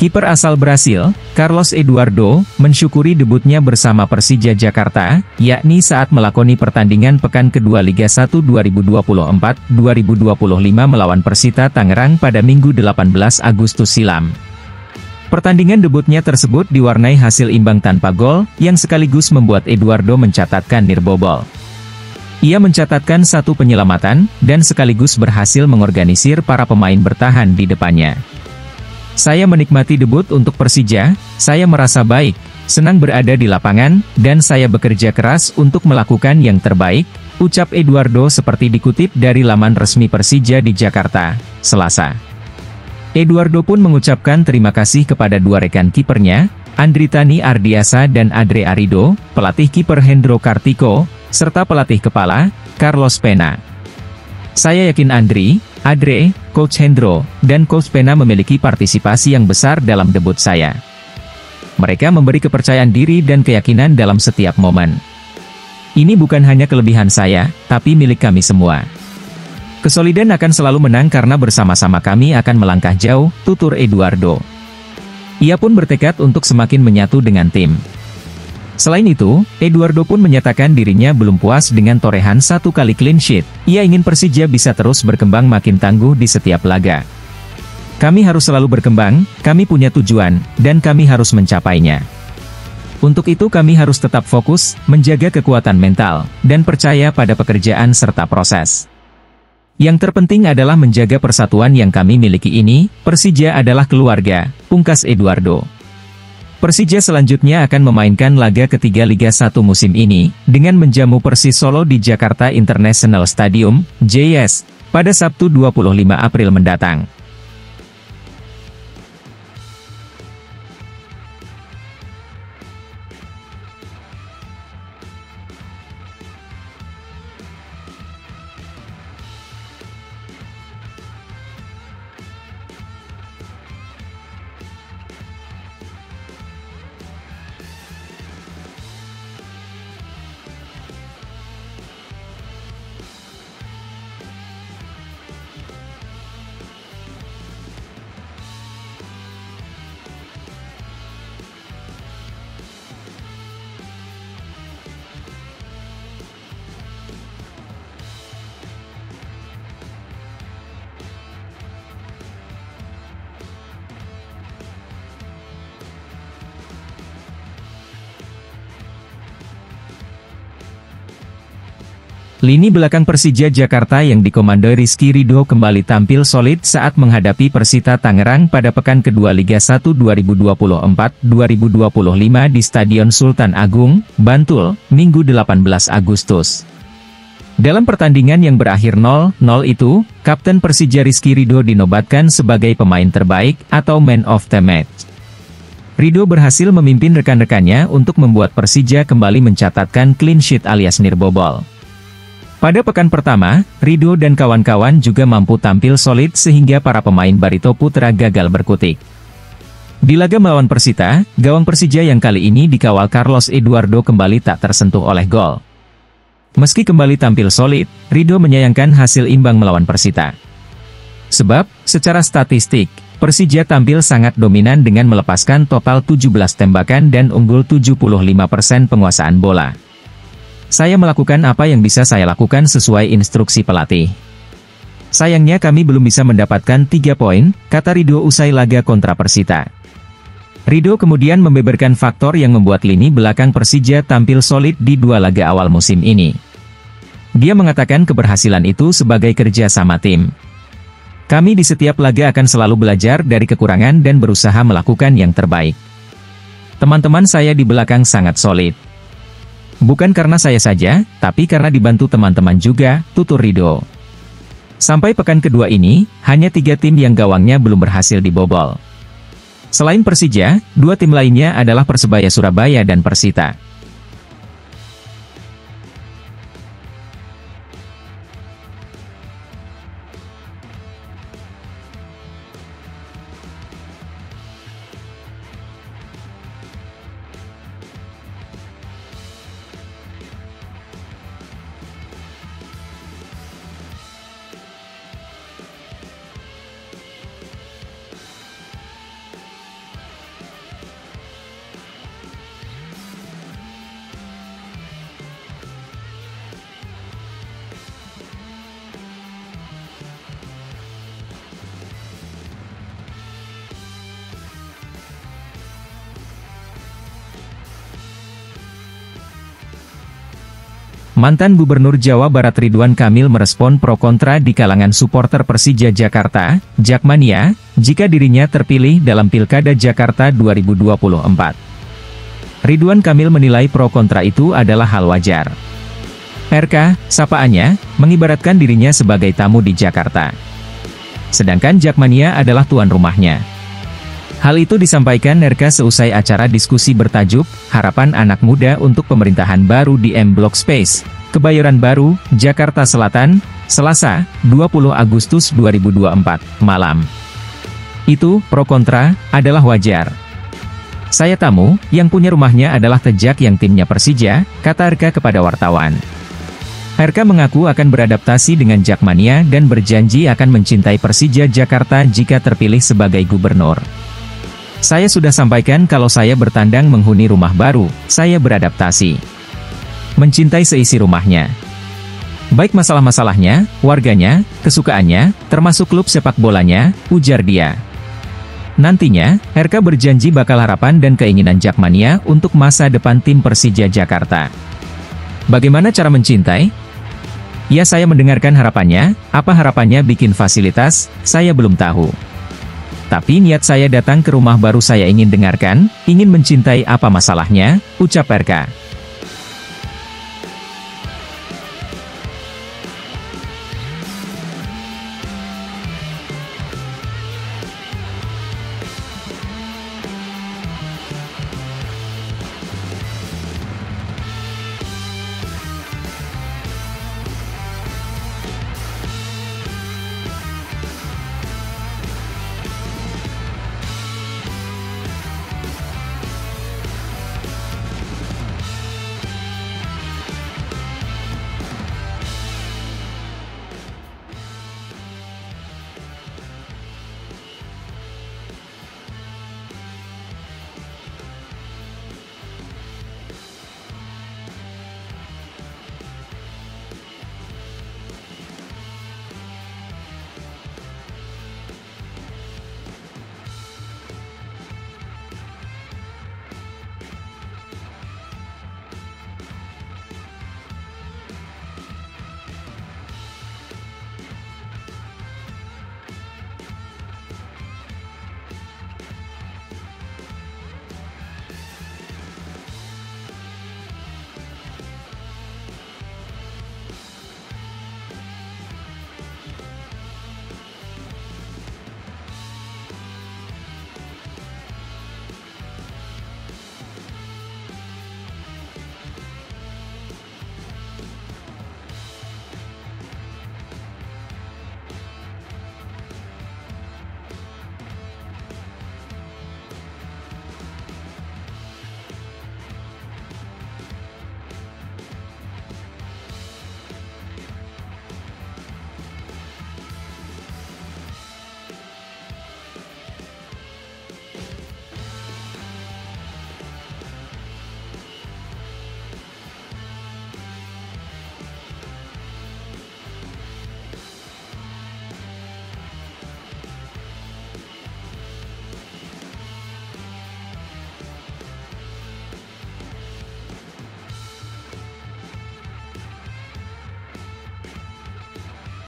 Kiper asal Brasil, Carlos Eduardo, mensyukuri debutnya bersama Persija Jakarta, yakni saat melakoni pertandingan pekan kedua Liga 1 2024-2025 melawan Persita Tangerang pada Minggu 18 Agustus silam. Pertandingan debutnya tersebut diwarnai hasil imbang tanpa gol, yang sekaligus membuat Eduardo mencatatkan nirbobol. Ia mencatatkan 1 penyelamatan, dan sekaligus berhasil mengorganisir para pemain bertahan di depannya. Saya menikmati debut untuk Persija, saya merasa baik, senang berada di lapangan, dan saya bekerja keras untuk melakukan yang terbaik, ucap Eduardo seperti dikutip dari laman resmi Persija di Jakarta, Selasa. Eduardo pun mengucapkan terima kasih kepada 2 rekan kipernya, Andritani Ardiasa dan Adre Arido, pelatih kiper Hendro Kartiko, serta pelatih kepala, Carlos Pena. Saya yakin Adre, Coach Hendro, dan Coach Pena memiliki partisipasi yang besar dalam debut saya. Mereka memberi kepercayaan diri dan keyakinan dalam setiap momen. Ini bukan hanya kelebihan saya, tapi milik kami semua. Kesolidan akan selalu menang karena bersama-sama kami akan melangkah jauh, tutur Eduardo. Ia pun bertekad untuk semakin menyatu dengan tim. Selain itu, Eduardo pun menyatakan dirinya belum puas dengan torehan 1 kali clean sheet. Ia ingin Persija bisa terus berkembang makin tangguh di setiap laga. Kami harus selalu berkembang, kami punya tujuan, dan kami harus mencapainya. Untuk itu kami harus tetap fokus, menjaga kekuatan mental, dan percaya pada pekerjaan serta proses. Yang terpenting adalah menjaga persatuan yang kami miliki ini, Persija adalah keluarga, pungkas Eduardo. Persija selanjutnya akan memainkan laga ketiga Liga 1 musim ini, dengan menjamu Persis Solo di Jakarta International Stadium, JS, pada Sabtu 25 April mendatang. Lini belakang Persija Jakarta yang dikomandoi Rizky Ridho kembali tampil solid saat menghadapi Persita Tangerang pada pekan kedua Liga 1 2024-2025 di Stadion Sultan Agung, Bantul, Minggu 18 Agustus. Dalam pertandingan yang berakhir 0-0 itu, Kapten Persija Rizky Ridho dinobatkan sebagai pemain terbaik atau Man of the Match. Ridho berhasil memimpin rekan-rekannya untuk membuat Persija kembali mencatatkan clean sheet alias nirbobol. Pada pekan pertama, Ridho dan kawan-kawan juga mampu tampil solid sehingga para pemain Barito Putra gagal berkutik. Di laga melawan Persita, gawang Persija yang kali ini dikawal Carlos Eduardo kembali tak tersentuh oleh gol. Meski kembali tampil solid, Ridho menyayangkan hasil imbang melawan Persita. Sebab, secara statistik, Persija tampil sangat dominan dengan melepaskan total 17 tembakan dan unggul 75% penguasaan bola. Saya melakukan apa yang bisa saya lakukan sesuai instruksi pelatih. Sayangnya kami belum bisa mendapatkan 3 poin, kata Ridho usai laga kontra Persita. Ridho kemudian membeberkan faktor yang membuat lini belakang Persija tampil solid di 2 laga awal musim ini. Dia mengatakan keberhasilan itu sebagai kerja sama tim. Kami di setiap laga akan selalu belajar dari kekurangan dan berusaha melakukan yang terbaik. Teman-teman saya di belakang sangat solid. Bukan karena saya saja, tapi karena dibantu teman-teman juga, tutur Ridho. Sampai pekan kedua ini, hanya 3 tim yang gawangnya belum berhasil dibobol. Selain Persija, 2 tim lainnya adalah Persebaya Surabaya dan Persita. Mantan Gubernur Jawa Barat Ridwan Kamil merespon pro kontra di kalangan supporter Persija Jakarta, Jakmania, jika dirinya terpilih dalam Pilkada Jakarta 2024. Ridwan Kamil menilai pro kontra itu adalah hal wajar. RK, sapaannya, mengibaratkan dirinya sebagai tamu di Jakarta. Sedangkan Jakmania adalah tuan rumahnya. Hal itu disampaikan RK seusai acara diskusi bertajuk, Harapan Anak Muda untuk Pemerintahan Baru di M Block Space, Kebayoran Baru, Jakarta Selatan, Selasa, 20 Agustus 2024, malam. Itu, pro kontra, adalah wajar. Saya tamu, yang punya rumahnya adalah Tejak yang timnya Persija, kata RK kepada wartawan. RK mengaku akan beradaptasi dengan Jakmania dan berjanji akan mencintai Persija Jakarta jika terpilih sebagai gubernur. Saya sudah sampaikan kalau saya bertandang menghuni rumah baru, saya beradaptasi. Mencintai seisi rumahnya. Baik masalah-masalahnya, warganya, kesukaannya, termasuk klub sepak bolanya, ujar dia. Nantinya, RK berjanji bakal harapan dan keinginan Jakmania untuk masa depan tim Persija Jakarta. Bagaimana cara mencintai? Ya, saya mendengarkan harapannya, apa harapannya bikin fasilitas, saya belum tahu. Tapi niat saya datang ke rumah baru saya ingin dengarkan, ingin mencintai apa masalahnya, ucap RK.